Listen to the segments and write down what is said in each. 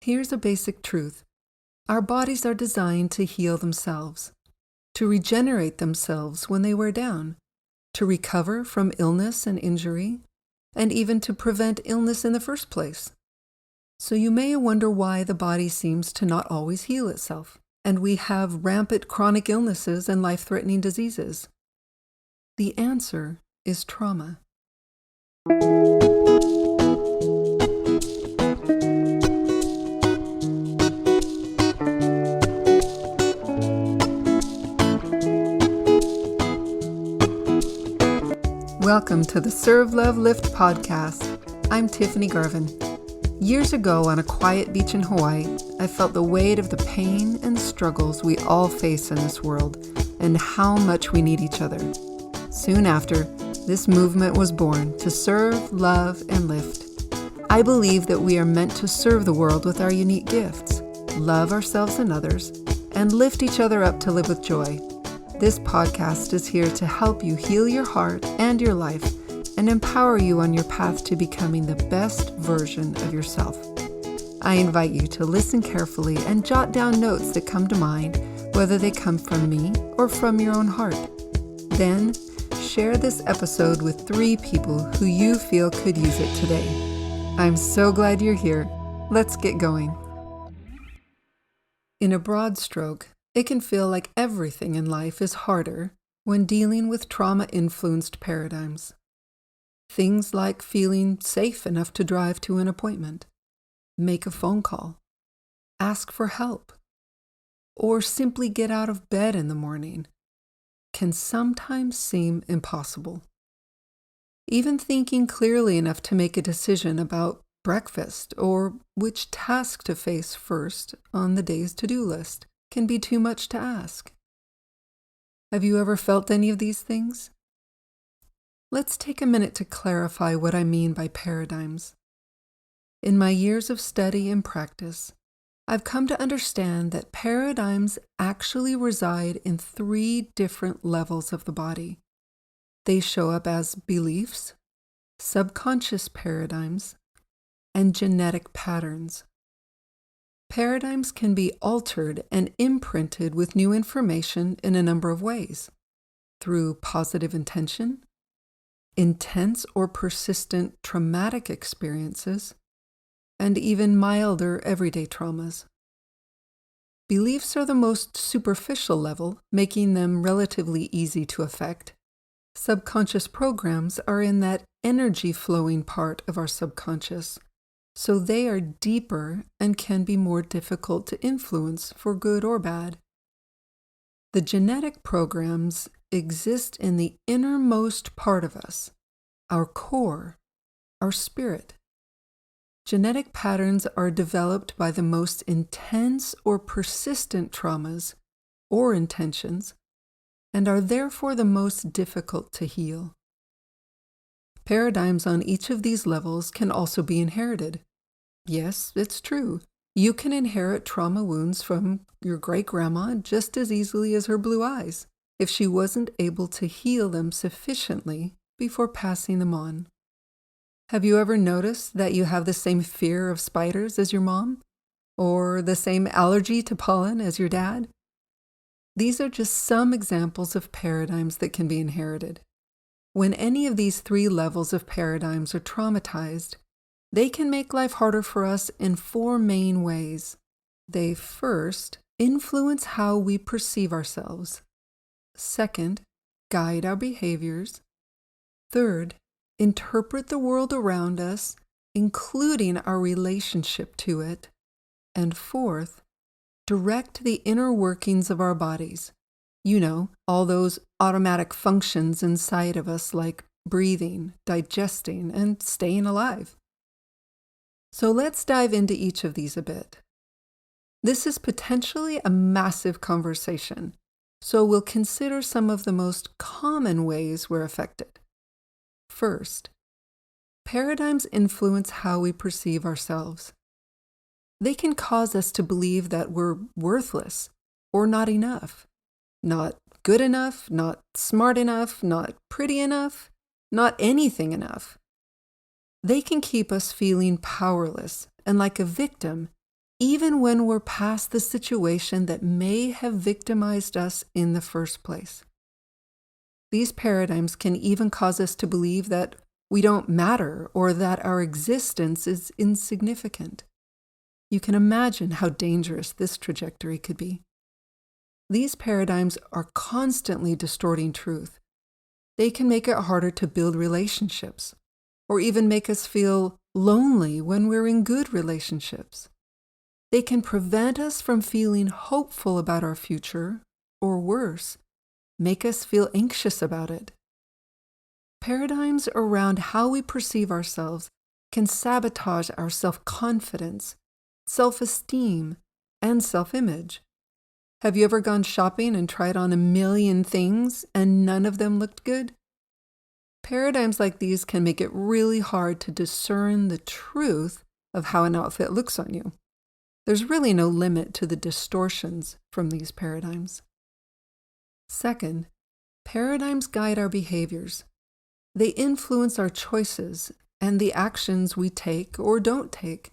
Here's a basic truth. Our bodies are designed to heal themselves, to regenerate themselves when they wear down, to recover from illness and injury, and even to prevent illness in the first place. So you may wonder why the body seems to not always heal itself, and we have rampant chronic illnesses and life-threatening diseases. The answer is trauma. Welcome to the Serve, Love, Lift podcast. I'm Tiffany Garvin. Years ago on a quiet beach in Hawaii, I felt the weight of the pain and struggles we all face in this world and how much we need each other. Soon after, this movement was born to serve, love, and lift. I believe that we are meant to serve the world with our unique gifts, love ourselves and others, and lift each other up to live with joy. This podcast is here to help you heal your heart and your life and empower you on your path to becoming the best version of yourself. I invite you to listen carefully and jot down notes that come to mind, whether they come from me or from your own heart. Then, share this episode with 3 people who you feel could use it today. I'm so glad you're here. Let's get going. In a broad stroke, it can feel like everything in life is harder when dealing with trauma-influenced paradigms. Things like feeling safe enough to drive to an appointment, make a phone call, ask for help, or simply get out of bed in the morning can sometimes seem impossible. Even thinking clearly enough to make a decision about breakfast or which task to face first on the day's to-do list can be too much to ask. Have you ever felt any of these things? Let's take a minute to clarify what I mean by paradigms. In my years of study and practice, I've come to understand that paradigms actually reside in 3 different levels of the body. They show up as beliefs, subconscious paradigms, and genetic patterns. Paradigms can be altered and imprinted with new information in a number of ways, through positive intention, intense or persistent traumatic experiences, and even milder everyday traumas. Beliefs are the most superficial level, making them relatively easy to affect. Subconscious programs are in that energy-flowing part of our subconscious, so they are deeper and can be more difficult to influence for good or bad. The genetic programs exist in the innermost part of us, our core, our spirit. Genetic patterns are developed by the most intense or persistent traumas or intentions and are therefore the most difficult to heal. Paradigms on each of these levels can also be inherited. Yes, it's true. You can inherit trauma wounds from your great-grandma just as easily as her blue eyes, if she wasn't able to heal them sufficiently before passing them on. Have you ever noticed that you have the same fear of spiders as your mom? Or the same allergy to pollen as your dad? These are just some examples of paradigms that can be inherited. When any of these 3 levels of paradigms are traumatized, they can make life harder for us in 4 main ways. They first influence how we perceive ourselves. Second, guide our behaviors. Third, interpret the world around us, including our relationship to it. And fourth, direct the inner workings of our bodies. You know, all those automatic functions inside of us like breathing, digesting, and staying alive. So let's dive into each of these a bit. This is potentially a massive conversation, so we'll consider some of the most common ways we're affected. First, paradigms influence how we perceive ourselves. They can cause us to believe that we're worthless or not enough, not good enough, not smart enough, not pretty enough, not anything enough. They can keep us feeling powerless and like a victim even when we're past the situation that may have victimized us in the first place. These paradigms can even cause us to believe that we don't matter or that our existence is insignificant. You can imagine how dangerous this trajectory could be. These paradigms are constantly distorting truth. They can make it harder to build relationships, or even make us feel lonely when we're in good relationships. They can prevent us from feeling hopeful about our future, or worse, make us feel anxious about it. Paradigms around how we perceive ourselves can sabotage our self-confidence, self-esteem, and self-image. Have you ever gone shopping and tried on a million things and none of them looked good? Paradigms like these can make it really hard to discern the truth of how an outfit looks on you. There's really no limit to the distortions from these paradigms. Second, paradigms guide our behaviors. They influence our choices and the actions we take or don't take.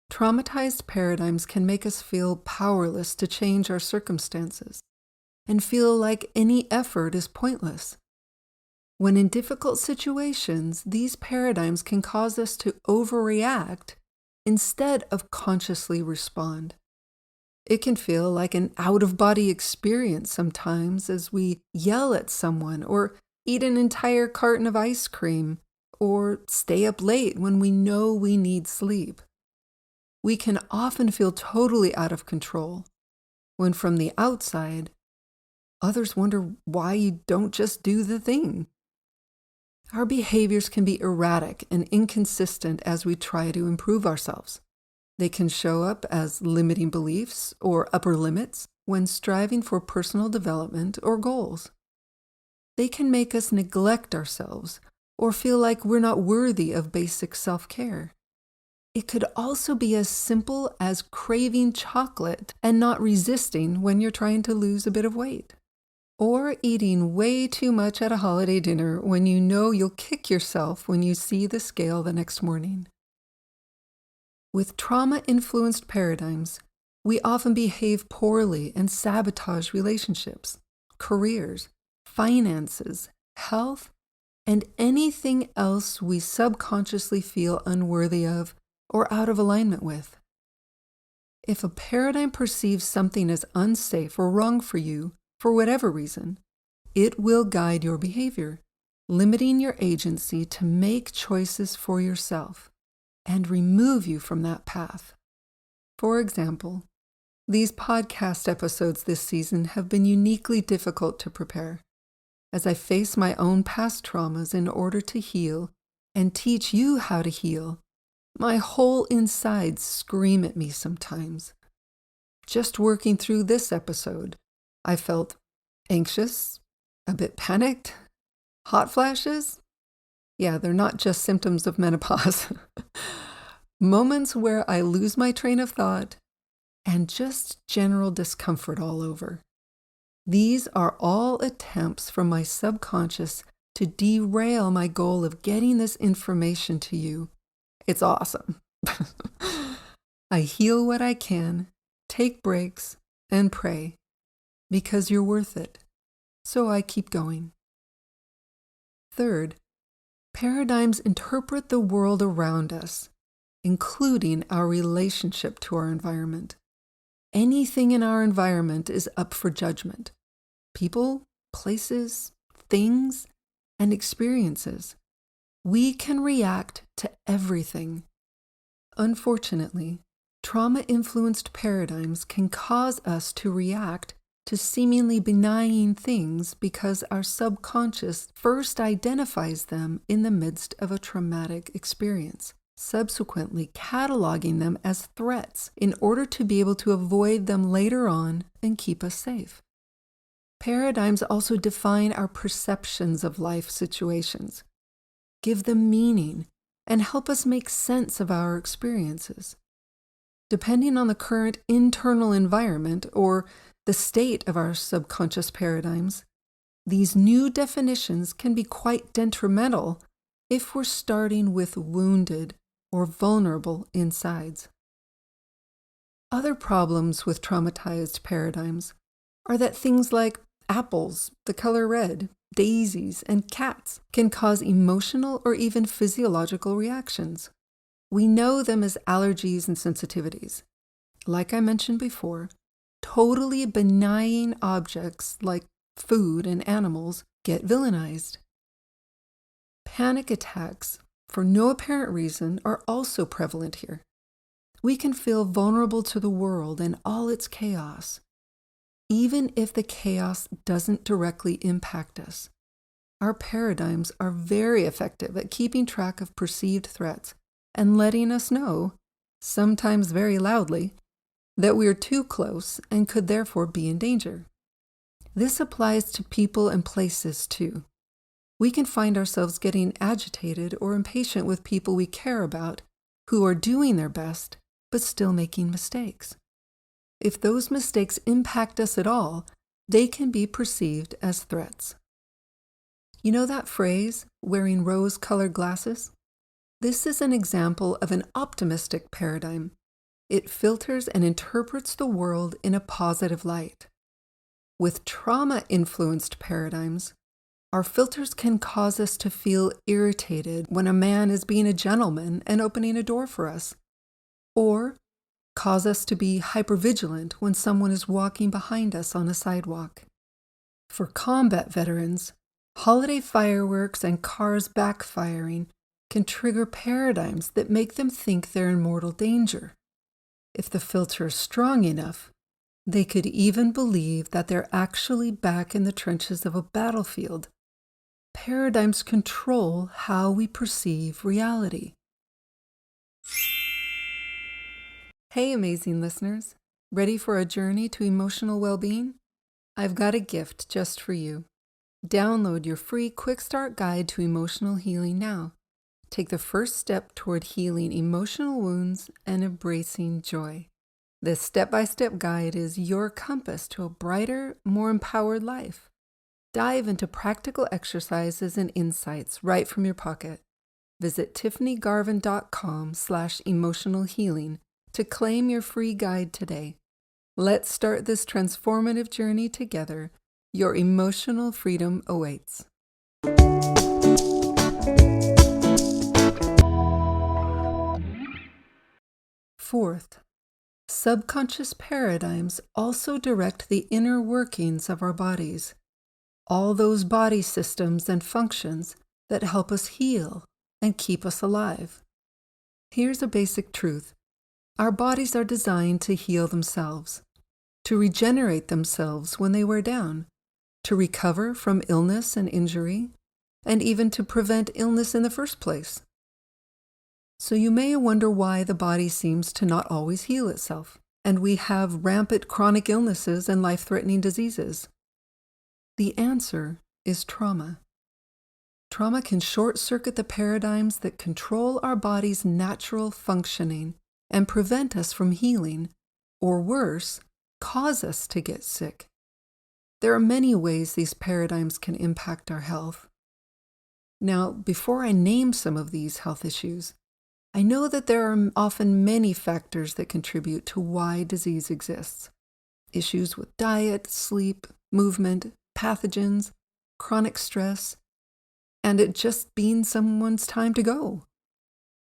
Traumatized paradigms can make us feel powerless to change our circumstances and feel like any effort is pointless. When in difficult situations, these paradigms can cause us to overreact instead of consciously respond. It can feel like an out-of-body experience sometimes as we yell at someone or eat an entire carton of ice cream or stay up late when we know we need sleep. We can often feel totally out of control when from the outside, others wonder why you don't just do the thing. Our behaviors can be erratic and inconsistent as we try to improve ourselves. They can show up as limiting beliefs or upper limits when striving for personal development or goals. They can make us neglect ourselves or feel like we're not worthy of basic self-care. It could also be as simple as craving chocolate and not resisting when you're trying to lose a bit of weight. Or eating way too much at a holiday dinner when you know you'll kick yourself when you see the scale the next morning. With trauma-influenced paradigms, we often behave poorly and sabotage relationships, careers, finances, health, and anything else we subconsciously feel unworthy of or out of alignment with. If a paradigm perceives something as unsafe or wrong for you, for whatever reason, it will guide your behavior, limiting your agency to make choices for yourself and remove you from that path. For example, these podcast episodes this season have been uniquely difficult to prepare, as I face my own past traumas in order to heal and teach you how to heal. My whole insides scream at me sometimes. Just working through this episode, I felt anxious, a bit panicked, hot flashes. Yeah, they're not just symptoms of menopause. Moments where I lose my train of thought and just general discomfort all over. These are all attempts from my subconscious to derail my goal of getting this information to you. It's awesome. I heal what I can, take breaks, and pray, because you're worth it. So I keep going. Third, paradigms interpret the world around us, including our relationship to our environment. Anything in our environment is up for judgment. People, places, things, and experiences. We can react to everything. Unfortunately, trauma-influenced paradigms can cause us to react to seemingly benign things because our subconscious first identifies them in the midst of a traumatic experience, subsequently cataloging them as threats in order to be able to avoid them later on and keep us safe. Paradigms also define our perceptions of life situations, give them meaning, and help us make sense of our experiences. Depending on the current internal environment or the state of our subconscious paradigms, these new definitions can be quite detrimental if we're starting with wounded or vulnerable insides. Other problems with traumatized paradigms are that things like apples, the color red, daisies, and cats can cause emotional or even physiological reactions. We know them as allergies and sensitivities. Like I mentioned before, totally benign objects like food and animals get villainized. Panic attacks, for no apparent reason, are also prevalent here. We can feel vulnerable to the world and all its chaos, even if the chaos doesn't directly impact us. Our paradigms are very effective at keeping track of perceived threats and letting us know, sometimes very loudly, that we are too close and could therefore be in danger. This applies to people and places too. We can find ourselves getting agitated or impatient with people we care about who are doing their best but still making mistakes. If those mistakes impact us at all, they can be perceived as threats. You know that phrase, wearing rose-colored glasses? This is an example of an optimistic paradigm. It filters and interprets the world in a positive light. With trauma-influenced paradigms, our filters can cause us to feel irritated when a man is being a gentleman and opening a door for us, or cause us to be hypervigilant when someone is walking behind us on a sidewalk. For combat veterans, holiday fireworks and cars backfiring can trigger paradigms that make them think they're in mortal danger. If the filter is strong enough, they could even believe that they're actually back in the trenches of a battlefield. Paradigms control how we perceive reality. Hey, amazing listeners. Ready for a journey to emotional well-being? I've got a gift just for you. Download your free Quickstart guide to emotional healing now. Take the first step toward healing emotional wounds and embracing joy. This step-by-step guide is your compass to a brighter, more empowered life. Dive into practical exercises and insights right from your pocket. Visit tiffanygarvin.com/emotional healing to claim your free guide today. Let's start this transformative journey together. Your emotional freedom awaits. Fourth, subconscious paradigms also direct the inner workings of our bodies, all those body systems and functions that help us heal and keep us alive. Here's a basic truth. Our bodies are designed to heal themselves, to regenerate themselves when they wear down, to recover from illness and injury, and even to prevent illness in the first place. So you may wonder why the body seems to not always heal itself, and we have rampant chronic illnesses and life-threatening diseases. The answer is trauma. Trauma can short-circuit the paradigms that control our body's natural functioning and prevent us from healing, or worse, cause us to get sick. There are many ways these paradigms can impact our health. Now, before I name some of these health issues, I know that there are often many factors that contribute to why disease exists. Issues with diet, sleep, movement, pathogens, chronic stress, and it just being someone's time to go.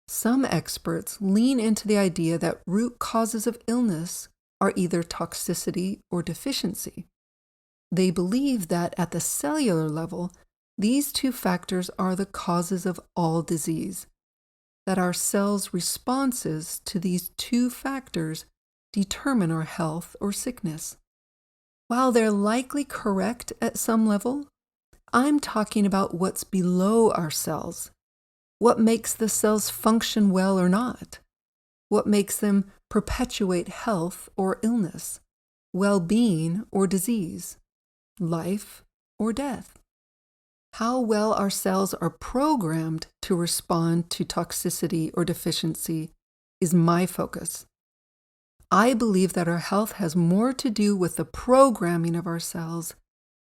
Some experts lean into the idea that root causes of illness are either toxicity or deficiency. They believe that at the cellular level, these two factors are the causes of all disease, that our cells' responses to these two factors determine our health or sickness. While they're likely correct at some level, I'm talking about what's below our cells. What makes the cells function well or not? What makes them perpetuate health or illness, well-being or disease, life or death? How well our cells are programmed to respond to toxicity or deficiency is my focus. I believe that our health has more to do with the programming of our cells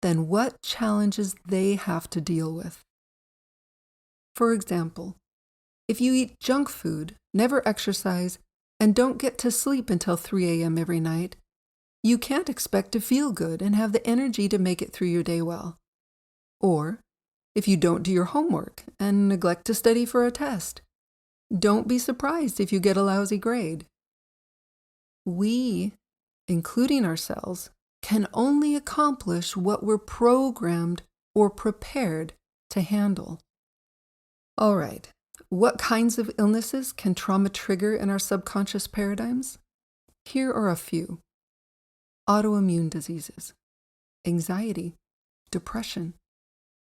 than what challenges they have to deal with. For example, if you eat junk food, never exercise, and don't get to sleep until 3 a.m. every night, you can't expect to feel good and have the energy to make it through your day well. Or, if you don't do your homework and neglect to study for a test, don't be surprised if you get a lousy grade. We, including ourselves, can only accomplish what we're programmed or prepared to handle. All right, what kinds of illnesses can trauma trigger in our subconscious paradigms? Here are a few. Autoimmune diseases, anxiety, depression,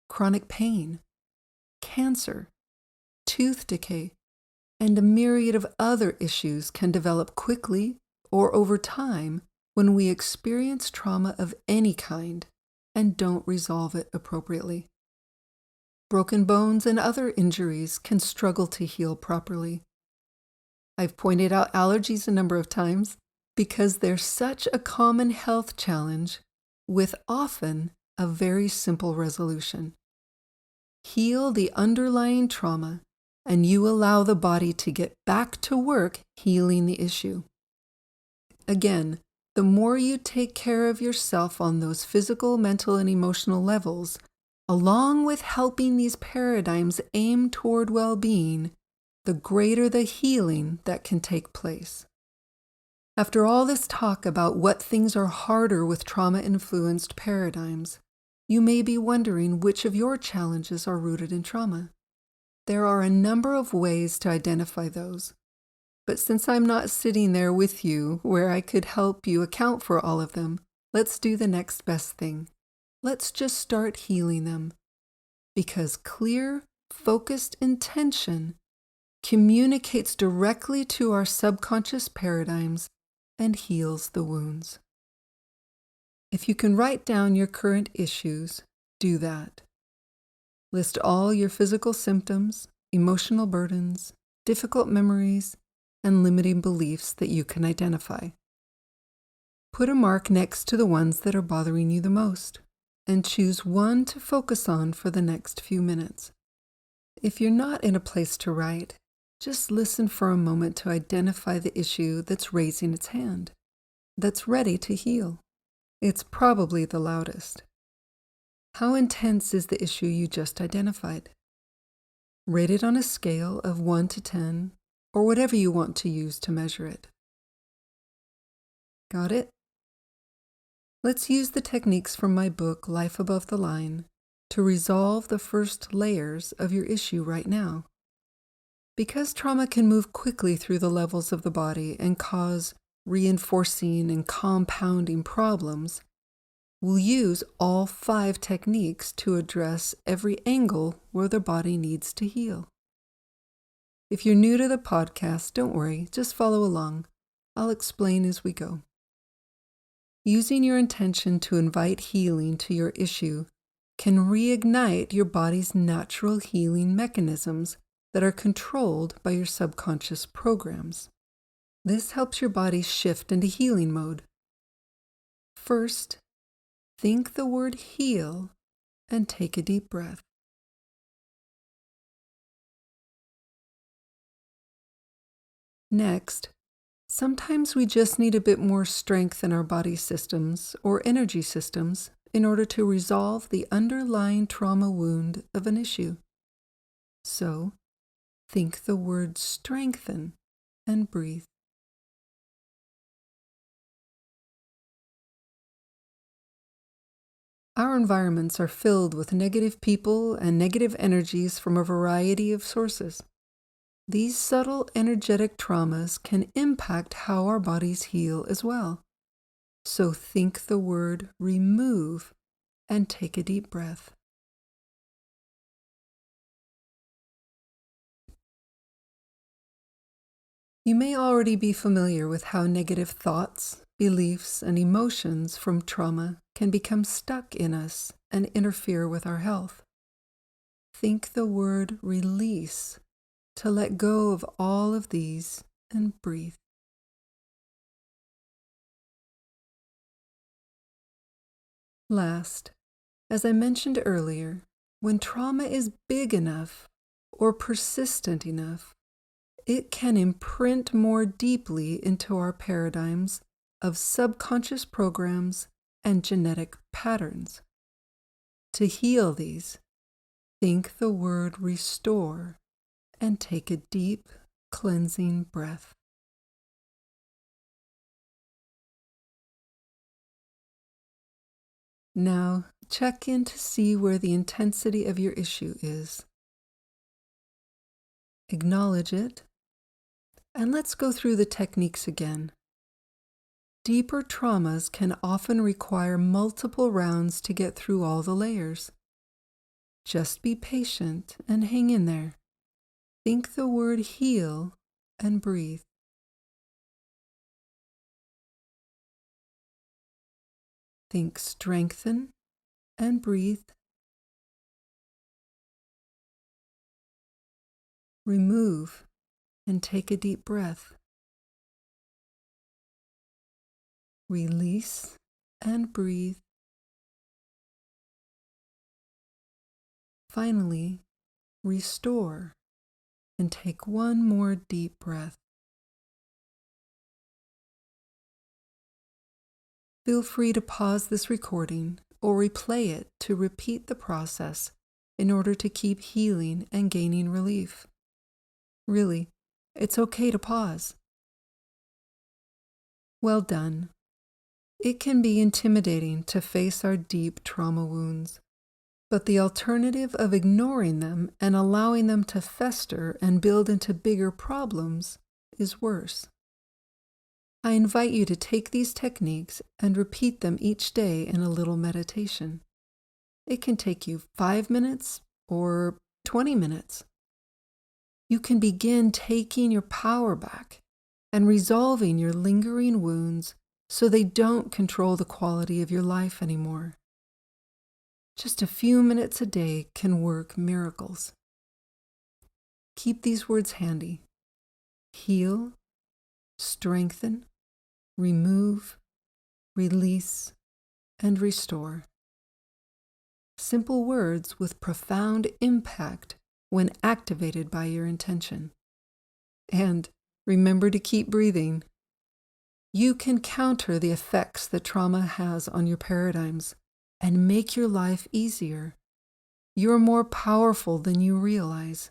chronic pain, cancer, tooth decay, and a myriad of other issues can develop quickly or over time when we experience trauma of any kind and don't resolve it appropriately. Broken bones and other injuries can struggle to heal properly. I've pointed out allergies a number of times because they're such a common health challenge with often a very simple resolution. Heal the underlying trauma, and you allow the body to get back to work healing the issue. Again, the more you take care of yourself on those physical, mental, and emotional levels, along with helping these paradigms aim toward well-being, the greater the healing that can take place. After all this talk about what things are harder with trauma-influenced paradigms, you may be wondering which of your challenges are rooted in trauma. There are a number of ways to identify those, but since I'm not sitting there with you where I could help you account for all of them, let's do the next best thing. Let's just start healing them, because clear, focused intention communicates directly to our subconscious paradigms and heals the wounds. If you can write down your current issues, do that. List all your physical symptoms, emotional burdens, difficult memories, and limiting beliefs that you can identify. Put a mark next to the ones that are bothering you the most, and choose one to focus on for the next few minutes. If you're not in a place to write, just listen for a moment to identify the issue that's raising its hand, that's ready to heal. It's probably the loudest. How intense is the issue you just identified? Rate it on a scale of 1 to 10, or whatever you want to use to measure it. Got it? Let's use the techniques from my book, Life Above the Line, to resolve the first layers of your issue right now. Because trauma can move quickly through the levels of the body and cause reinforcing and compounding problems, we'll use all 5 techniques to address every angle where the body needs to heal. If you're new to the podcast, don't worry, just follow along. I'll explain as we go. Using your intention to invite healing to your issue can reignite your body's natural healing mechanisms that are controlled by your subconscious programs. This helps your body shift into healing mode. First, think the word heal and take a deep breath. Next, sometimes we just need a bit more strength in our body systems or energy systems in order to resolve the underlying trauma wound of an issue. So, think the word strengthen and breathe. Our environments are filled with negative people and negative energies from a variety of sources. These subtle energetic traumas can impact how our bodies heal as well. So think the word remove and take a deep breath. You may already be familiar with how negative thoughts, beliefs, and emotions from trauma can become stuck in us and interfere with our health. Think the word release to let go of all of these and breathe. Last, as I mentioned earlier, when trauma is big enough or persistent enough, it can imprint more deeply into our paradigms of subconscious programs and genetic patterns. To heal these, think the word restore and take a deep, cleansing breath. Now, check in to see where the intensity of your issue is. Acknowledge it, and let's go through the techniques again. Deeper traumas can often require multiple rounds to get through all the layers. Just be patient and hang in there. Think the word heal and breathe. Think strengthen and breathe. Remove and take a deep breath. Release and breathe. Finally, restore and take one more deep breath. Feel free to pause this recording or replay it to repeat the process in order to keep healing and gaining relief. Really, it's okay to pause. Well done. It can be intimidating to face our deep trauma wounds, but the alternative of ignoring them and allowing them to fester and build into bigger problems is worse. I invite you to take these techniques and repeat them each day in a little meditation. It can take you 5 minutes or 20 minutes. You can begin taking your power back and resolving your lingering wounds so they don't control the quality of your life anymore. Just a few minutes a day can work miracles. Keep these words handy. Heal, strengthen, remove, release, and restore. Simple words with profound impact when activated by your intention. And remember to keep breathing. You can counter the effects that trauma has on your paradigms and make your life easier. You're more powerful than you realize.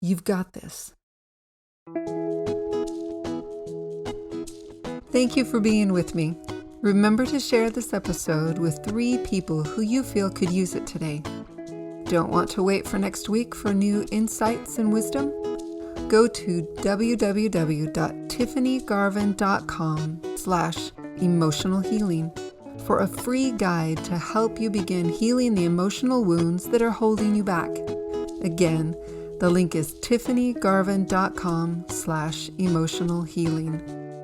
You've got this. Thank you for being with me. Remember to share this episode with 3 people who you feel could use it today. Don't want to wait for next week for new insights and wisdom? Go to www.tiffanygarvin.com/emotional healing for a free guide to help you begin healing the emotional wounds that are holding you back. Again, the link is tiffanygarvin.com/emotional healing.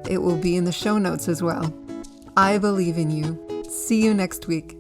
It will be in the show notes as well. I believe in you. See you next week.